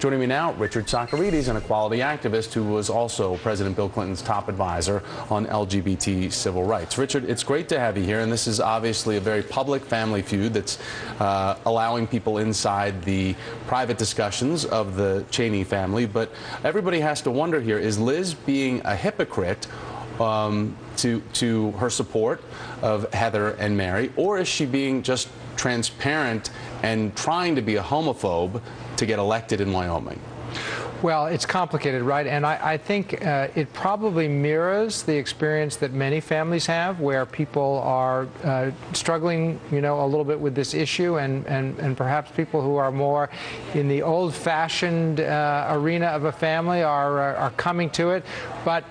Joining me now, Richard Socarides, an equality activist who was also President Bill Clinton's top advisor on LGBT civil rights. Richard, it's great to have you here, and this is obviously a very public family feud that's allowing people inside the private discussions of the Cheney family. But everybody has to wonder here, is Liz being a hypocrite to her support of Heather and Mary, or is she being just transparent and trying to be a homophobe to get elected in Wyoming? Well, it's complicated, right? And I think it probably mirrors the experience that many families have, where people are struggling, a little bit with this issue, and perhaps people who are more in the old-fashioned arena of a family are coming to it. But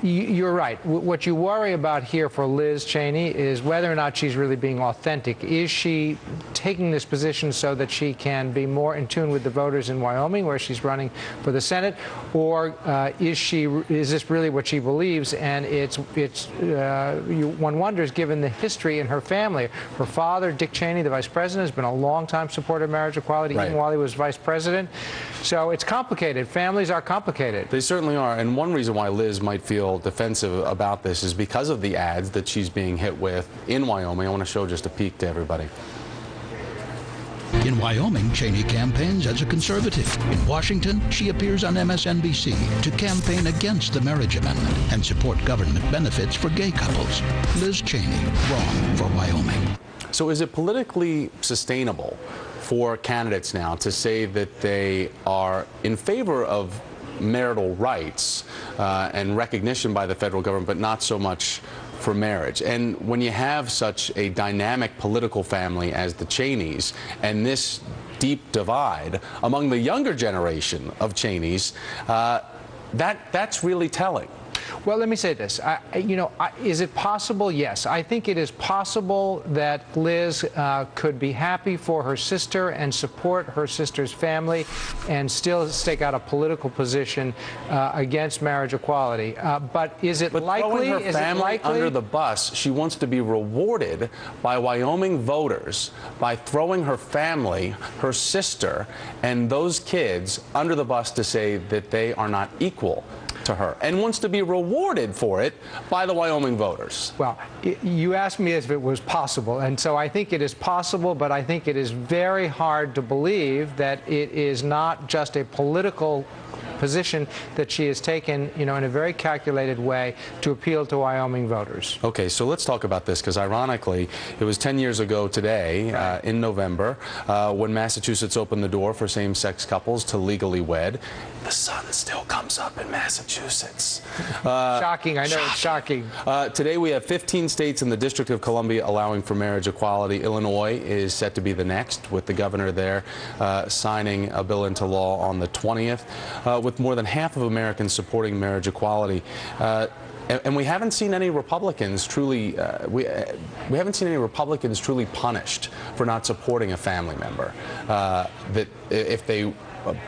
you're right. What you worry about here for Liz Cheney is whether or not she's really being authentic. Is she taking this position so that she can be more in tune with the voters in Wyoming, where she's running for the Senate, or is this really what she believes? And one wonders, given the history in her family. Her father, Dick Cheney, the vice president, has been a long-time supporter of marriage equality, even while he was vice president. So it's complicated. Families are complicated. They certainly are. And one reason why Liz might feel defensive about this is because of the ads that she's being hit with in Wyoming. I want to show just a peek to everybody. In Wyoming, Cheney campaigns as a conservative. In Washington, she appears on MSNBC to campaign against the marriage amendment and support government benefits for gay couples. Liz Cheney, wrong for Wyoming. So is it politically sustainable for candidates now to say that they are in favor of marital rights and recognition by the federal government, but not so much for marriage? And when you have such a dynamic political family as the Cheneys, and this deep divide among the younger generation of Cheneys, that's really telling. Well, let me say this. Is it possible? Yes. I think it is possible that Liz could be happy for her sister and support her sister's family and still stake out a political position against marriage equality. But is it likely? Throwing her family under the bus, she wants to be rewarded by Wyoming voters by throwing her family, her sister, and those kids under the bus to say that they are not equal to her, and wants to be rewarded for it by the Wyoming voters. Well, you asked me if it was possible, and so I think it is possible, but I think it is very hard to believe that it is not just a political position that she has taken, in a very calculated way to appeal to Wyoming voters. Okay, so let's talk about this, because ironically, it was 10 years ago today, in November, when Massachusetts opened the door for same-sex couples to legally wed. The sun still comes up in Massachusetts. Shocking, I know, it's shocking. Today we have 15 states in the District of Columbia allowing for marriage equality. Illinois is set to be the next, with the governor there signing a bill into law on the 20th. With more than half of Americans supporting marriage equality. And we haven't seen any Republicans truly we haven't seen any Republicans truly punished for not supporting a family member that if they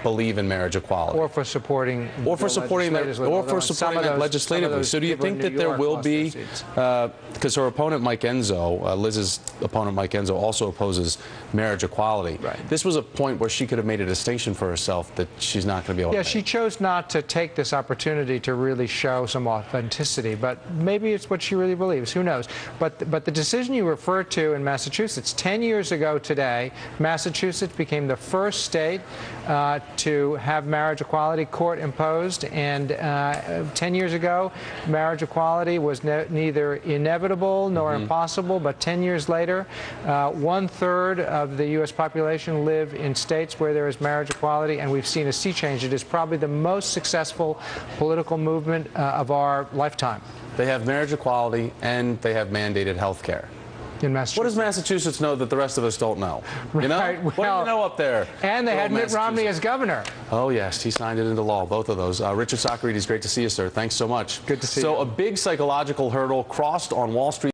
believe in marriage equality, or for supporting that legislatively. So do you think that there will be, because her opponent Mike Enzo, Liz's opponent Mike Enzo, also opposes marriage equality. Right. This was a point where she could have made a distinction for herself that she's not going to be able to make. She chose not to take this opportunity to really show some authenticity, but maybe it's what she really believes. Who knows? But the decision you referred to in Massachusetts, 10 years ago today, Massachusetts became the first state to have marriage equality court imposed, and 10 years ago, marriage equality was neither inevitable nor impossible, but 10 years later, 1/3 of the U.S. population live in states where there is marriage equality, and we've seen a sea change. It is probably the most successful political movement of our lifetime. They have marriage equality, and they have mandated health care. What does Massachusetts know that the rest of us don't know? You know? Right, what do you know up there? And they had Mitt Romney as governor. Oh, yes. He signed it into law, both of those. Richard Socarides, great to see you, sir. Thanks so much. Good to see you. So a big psychological hurdle crossed on Wall Street.